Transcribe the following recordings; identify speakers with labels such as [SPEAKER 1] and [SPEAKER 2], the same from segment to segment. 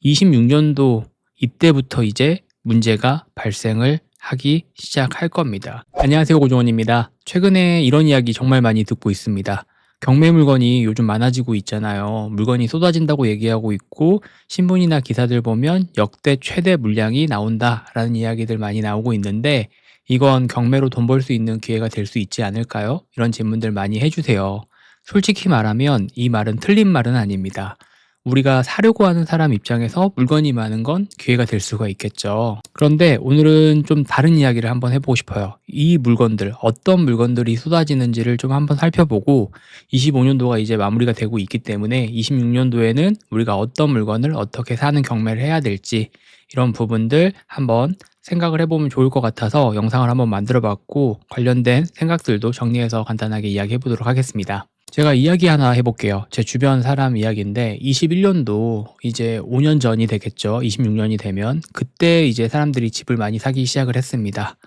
[SPEAKER 1] 26년도 이때부터 이제 문제가 발생을 하기 시작할 겁니다. 안녕하세요, 고종원입니다. 최근에 이런 이야기 정말 많이 듣고 있습니다. 경매 물건이 요즘 많아지고 있잖아요. 물건이 쏟아진다고 얘기하고 있고, 신문이나 기사들 보면 역대 최대 물량이 나온다라는 이야기들 많이 나오고 있는데, 이건 경매로 돈 벌 수 있는 기회가 될 수 있지 않을까요? 이런 질문들 많이 해주세요. 솔직히 말하면 이 말은 틀린 말은 아닙니다. 우리가 사려고 하는 사람 입장에서 물건이 많은 건 기회가 될 수가 있겠죠. 그런데 오늘은 좀 다른 이야기를 한번 해보고 싶어요. 이 물건들, 어떤 물건들이 쏟아지는지를 좀 한번 살펴보고, 25년도가 이제 마무리가 되고 있기 때문에 26년도에는 우리가 어떤 물건을 어떻게 사는 경매를 해야 될지, 이런 부분들 한번 생각을 해보면 좋을 것 같아서 영상을 한번 만들어 봤고, 관련된 생각들도 정리해서 간단하게 이야기해 보도록 하겠습니다. 제가 이야기 하나 해볼게요. 제 주변 사람 이야기인데, 21년도 이제 5년 전이 되겠죠. 26년이 되면 그때 이제 사람들이 집을 많이 사기 시작을 했습니다.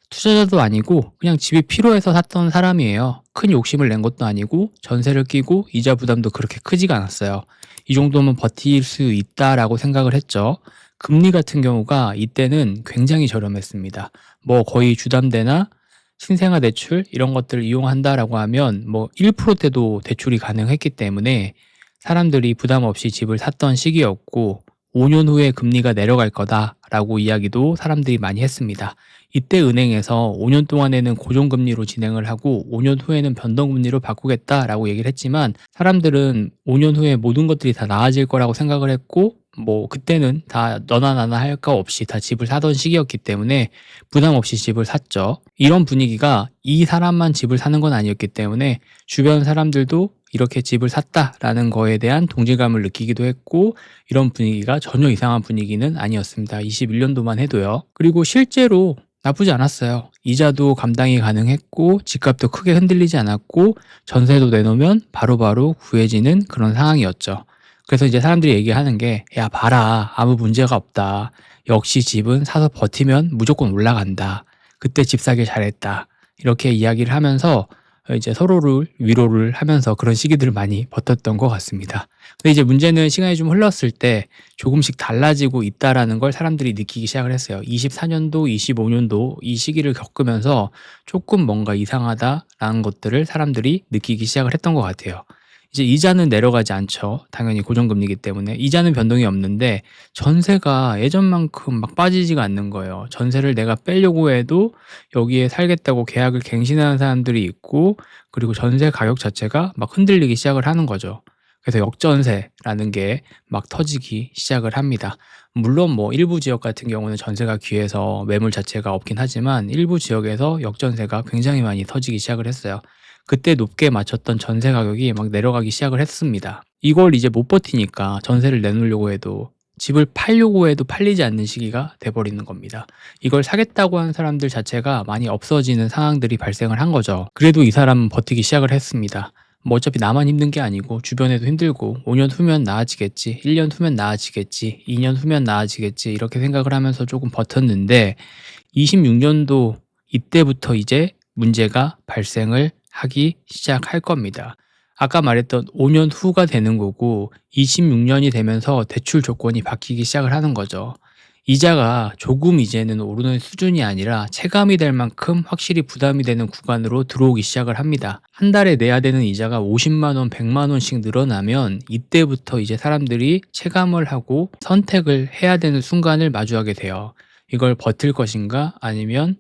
[SPEAKER 1] 투자자도 아니고 그냥 집이 필요해서 샀던 사람이에요. 큰 욕심을 낸 것도 아니고 전세를 끼고 이자 부담도 그렇게 크지가 않았어요. 이 정도면 버틸 수 있다라고 생각을 했죠. 금리 같은 경우가 이때는 굉장히 저렴했습니다. 뭐 거의 주담대나 신생아 대출 이런 것들을 이용한다라고 하면 뭐 1%대도 대출이 가능했기 때문에 사람들이 부담 없이 집을 샀던 시기였고, 5년 후에 금리가 내려갈 거다라고 이야기도 사람들이 많이 했습니다. 이때 은행에서 5년 동안에는 고정금리로 진행을 하고 5년 후에는 변동금리로 바꾸겠다라고 얘기를 했지만, 사람들은 5년 후에 모든 것들이 다 나아질 거라고 생각을 했고, 뭐 그때는 다 너나 나나 할 거 없이 다 집을 사던 시기였기 때문에 부담 없이 집을 샀죠. 이런 분위기가 이 사람만 집을 사는 건 아니었기 때문에 주변 사람들도 이렇게 집을 샀다라는 거에 대한 동질감을 느끼기도 했고, 이런 분위기가 전혀 이상한 분위기는 아니었습니다. 21년도만 해도요. 그리고 실제로 나쁘지 않았어요. 이자도 감당이 가능했고, 집값도 크게 흔들리지 않았고, 전세도 내놓으면 바로바로 구해지는 그런 상황이었죠. 그래서 이제 사람들이 얘기하는 게, 야, 봐라, 아무 문제가 없다. 역시 집은 사서 버티면 무조건 올라간다. 그때 집 사길 잘했다. 이렇게 이야기를 하면서 이제 서로를 위로를 하면서 그런 시기들을 많이 버텼던 것 같습니다. 근데 이제 문제는 시간이 좀 흘렀을 때 조금씩 달라지고 있다라는 걸 사람들이 느끼기 시작을 했어요. 24년도, 25년도 이 시기를 겪으면서 조금 뭔가 이상하다라는 것들을 사람들이 느끼기 시작을 했던 것 같아요. 이제 이자는 내려가지 않죠. 당연히 고정금리이기 때문에. 이자는 변동이 없는데 전세가 예전만큼 막 빠지지가 않는 거예요. 전세를 내가 빼려고 해도 여기에 살겠다고 계약을 갱신하는 사람들이 있고, 그리고 전세 가격 자체가 막 흔들리기 시작을 하는 거죠. 그래서 역전세라는 게 막 터지기 시작을 합니다. 물론 뭐 일부 지역 같은 경우는 전세가 귀해서 매물 자체가 없긴 하지만, 일부 지역에서 역전세가 굉장히 많이 터지기 시작을 했어요. 그때 높게 맞췄던 전세 가격이 막 내려가기 시작을 했습니다. 이걸 이제 못 버티니까 전세를 내놓으려고 해도, 집을 팔려고 해도 팔리지 않는 시기가 돼버리는 겁니다. 이걸 사겠다고 하는 사람들 자체가 많이 없어지는 상황들이 발생을 한 거죠. 그래도 이 사람은 버티기 시작을 했습니다. 뭐 어차피 나만 힘든 게 아니고 주변에도 힘들고, 5년 후면 나아지겠지, 1년 후면 나아지겠지, 2년 후면 나아지겠지, 이렇게 생각을 하면서 조금 버텼는데, 26년도 이때부터 이제 문제가 발생을 하기 시작할 겁니다. 아까 말했던 5년 후가 되는 거고, 26년이 되면서 대출 조건이 바뀌기 시작을 하는 거죠. 이자가 조금 이제는 오르는 수준이 아니라 체감이 될 만큼 확실히 부담이 되는 구간으로 들어오기 시작을 합니다. 한 달에 내야 되는 이자가 50만 원, 100만 원씩 늘어나면 이때부터 이제 사람들이 체감을 하고 선택을 해야 되는 순간을 마주하게 돼요. 이걸 버틸 것인가 아니면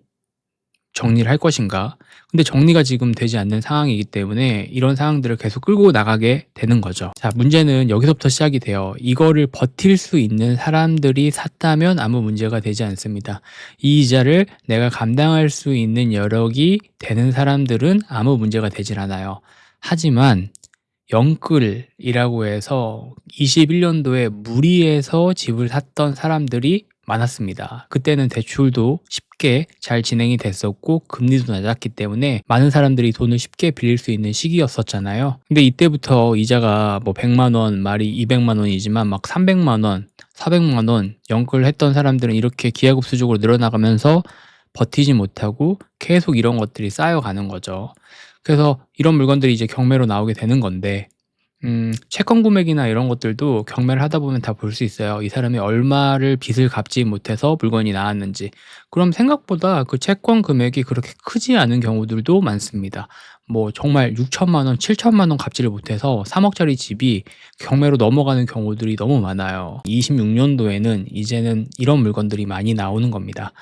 [SPEAKER 1] 정리를 할 것인가. 근데 정리가 지금 되지 않는 상황이기 때문에 이런 상황들을 계속 끌고 나가게 되는 거죠. 자, 문제는 여기서부터 시작이 돼요. 이거를 버틸 수 있는 사람들이 샀다면 아무 문제가 되지 않습니다. 이 이자를 내가 감당할 수 있는 여력이 되는 사람들은 아무 문제가 되질 않아요. 하지만 영끌이라고 해서 21년도에 무리해서 집을 샀던 사람들이 많았습니다. 그때는 대출도 쉽게 잘 진행이 됐었고, 금리도 낮았기 때문에 많은 사람들이 돈을 쉽게 빌릴 수 있는 시기였었잖아요. 근데 이때부터 이자가 뭐 100만 원, 말이 200만 원이지만 막 300만 원, 400만 원 영끌했던 사람들은 이렇게 기하급수적으로 늘어나가면서 버티지 못하고 계속 이런 것들이 쌓여가는 거죠. 그래서 이런 물건들이 이제 경매로 나오게 되는 건데, 채권 금액이나 이런 것들도 경매를 하다 보면 다 볼 수 있어요. 이 사람이 얼마를 빚을 갚지 못해서 물건이 나왔는지. 그럼 생각보다 그 채권 금액이 그렇게 크지 않은 경우들도 많습니다. 뭐 정말 6천만 원, 7천만 원 갚지를 못해서 3억 짜리 집이 경매로 넘어가는 경우들이 너무 많아요. 26년도에는 이제는 이런 물건들이 많이 나오는 겁니다.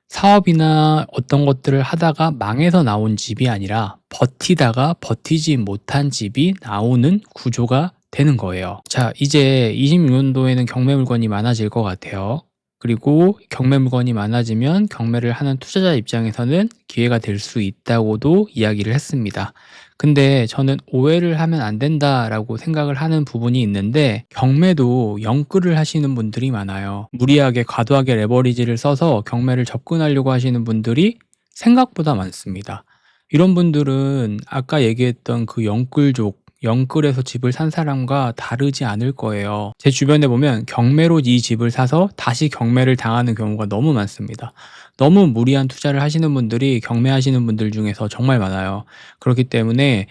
[SPEAKER 1] 사업이나 어떤 것들을 하다가 망해서 나온 집이 아니라 버티다가 버티지 못한 집이 나오는 구조가 되는 거예요. 자, 이제 26년도에는 경매 물건이 많아질 것 같아요. 그리고 경매 물건이 많아지면 경매를 하는 투자자 입장에서는 기회가 될 수 있다고도 이야기를 했습니다. 근데 저는 오해를 하면 안 된다라고 생각을 하는 부분이 있는데, 경매도 영끌을 하시는 분들이 많아요. 무리하게 과도하게 레버리지를 써서 경매를 접근하려고 하시는 분들이 생각보다 많습니다. 이런 분들은 아까 얘기했던 그 영끌족, 영끌에서 집을 산 사람과 다르지 않을 거예요. 제 주변에 보면 경매로 이 집을 사서 다시 경매를 당하는 경우가 너무 많습니다. 너무 무리한 투자를 하시는 분들이 경매하시는 분들 중에서 정말 많아요. 그렇기 때문에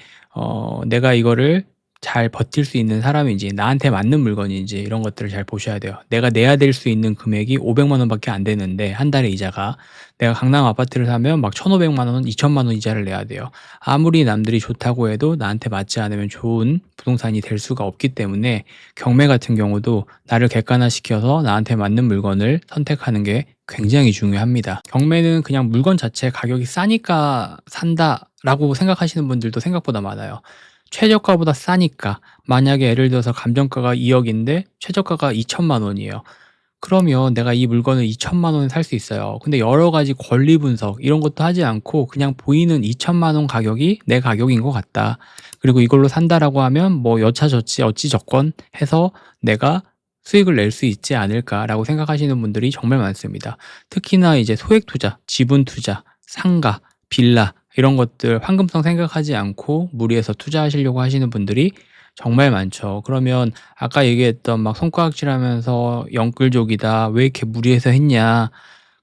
[SPEAKER 1] 내가 이거를 잘 버틸 수 있는 사람인지, 나한테 맞는 물건인지 이런 것들을 잘 보셔야 돼요. 내가 내야 될 수 있는 금액이 500만 원밖에 안 되는데, 한 달에 이자가, 내가 강남 아파트를 사면 막 1,500만 원, 2천만 원 이자를 내야 돼요. 아무리 남들이 좋다고 해도 나한테 맞지 않으면 좋은 부동산이 될 수가 없기 때문에, 경매 같은 경우도 나를 객관화시켜서 나한테 맞는 물건을 선택하는 게 굉장히 중요합니다. 경매는 그냥 물건 자체 가격이 싸니까 산다라고 생각하시는 분들도 생각보다 많아요. 최저가보다 싸니까. 만약에 예를 들어서 감정가가 2억인데 최저가가 2천만 원이에요. 그러면 내가 이 물건을 2천만 원에 살 수 있어요. 근데 여러 가지 권리 분석 이런 것도 하지 않고 그냥 보이는 2천만 원 가격이 내 가격인 것 같다. 그리고 이걸로 산다라고 하면 뭐 여차저치 어찌저건 해서 내가 수익을 낼 수 있지 않을까라고 생각하시는 분들이 정말 많습니다. 특히나 이제 소액 투자, 지분 투자, 상가, 빌라 이런 것들 황금성 생각하지 않고 무리해서 투자하시려고 하시는 분들이 정말 많죠. 그러면 아까 얘기했던 막 손가락질하면서 "영끌족이다. 왜 이렇게 무리해서 했냐."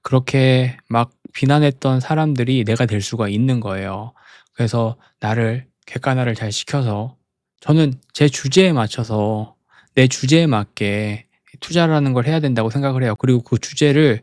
[SPEAKER 1] 그렇게 막 비난했던 사람들이 내가 될 수가 있는 거예요. 그래서 나를 객관화를 잘 시켜서, 저는 제 주제에 맞춰서 내 주제에 맞게 투자라는 걸 해야 된다고 생각을 해요. 그리고 그 주제를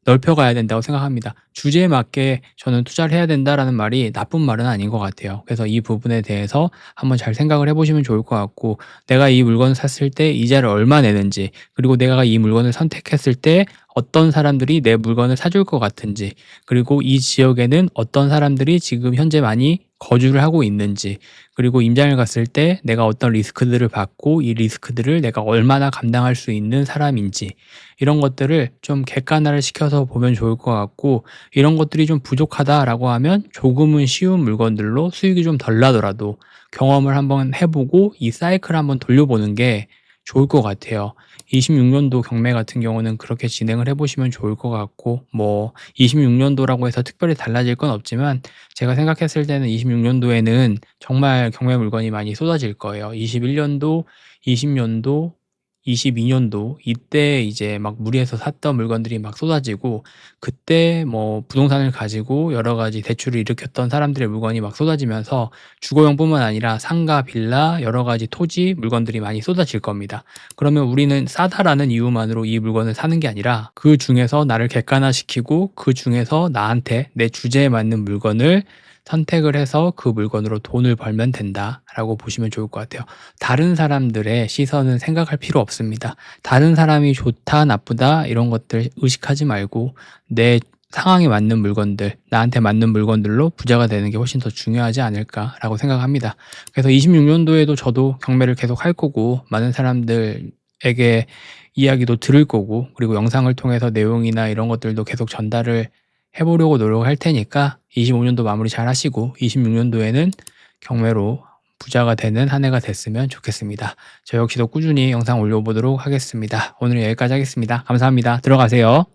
[SPEAKER 1] 넓혀 가야 된다고 생각합니다. 주제에 맞게 저는 투자를 해야 된다라는 말이 나쁜 말은 아닌 것 같아요. 그래서 이 부분에 대해서 한번 잘 생각을 해 보시면 좋을 것 같고, 내가 이 물건을 샀을 때 이자를 얼마 내는지, 그리고 내가 이 물건을 선택했을 때 어떤 사람들이 내 물건을 사줄 것 같은지, 그리고 이 지역에는 어떤 사람들이 지금 현재 많이 거주를 하고 있는지, 그리고 임장을 갔을 때 내가 어떤 리스크들을 받고 이 리스크들을 내가 얼마나 감당할 수 있는 사람인지, 이런 것들을 좀 객관화를 시켜서 보면 좋을 것 같고, 이런 것들이 좀 부족하다라고 하면 조금은 쉬운 물건들로 수익이 좀 덜 나더라도 경험을 한번 해보고 이 사이클을 한번 돌려보는 게 좋을 것 같아요. 26년도 경매 같은 경우는 그렇게 진행을 해보시면 좋을 것 같고, 뭐 26년도라고 해서 특별히 달라질 건 없지만 제가 생각했을 때는 26년도에는 정말 경매 물건이 많이 쏟아질 거예요. 21년도, 20년도, 22년도 이때 이제 막 무리해서 샀던 물건들이 막 쏟아지고, 그때 뭐 부동산을 가지고 여러 가지 대출을 일으켰던 사람들의 물건이 막 쏟아지면서 주거용뿐만 아니라 상가, 빌라, 여러 가지 토지 물건들이 많이 쏟아질 겁니다. 그러면 우리는 싸다라는 이유만으로 이 물건을 사는 게 아니라 그중에서 나를 객관화시키고 그중에서 나한테 내 주제에 맞는 물건을 선택을 해서 그 물건으로 돈을 벌면 된다라고 보시면 좋을 것 같아요. 다른 사람들의 시선은 생각할 필요 없습니다. 다른 사람이 좋다, 나쁘다 이런 것들 의식하지 말고 내 상황에 맞는 물건들, 나한테 맞는 물건들로 부자가 되는 게 훨씬 더 중요하지 않을까라고 생각합니다. 그래서 26년도에도 저도 경매를 계속 할 거고, 많은 사람들에게 이야기도 들을 거고, 그리고 영상을 통해서 내용이나 이런 것들도 계속 전달을 해 보려고 노력할 테니까 25년도 마무리 잘 하시고 26년도에는 경매로 부자가 되는 한 해가 됐으면 좋겠습니다. 저 역시도 꾸준히 영상 올려보도록 하겠습니다. 오늘 여기까지 하겠습니다. 감사합니다. 들어가세요.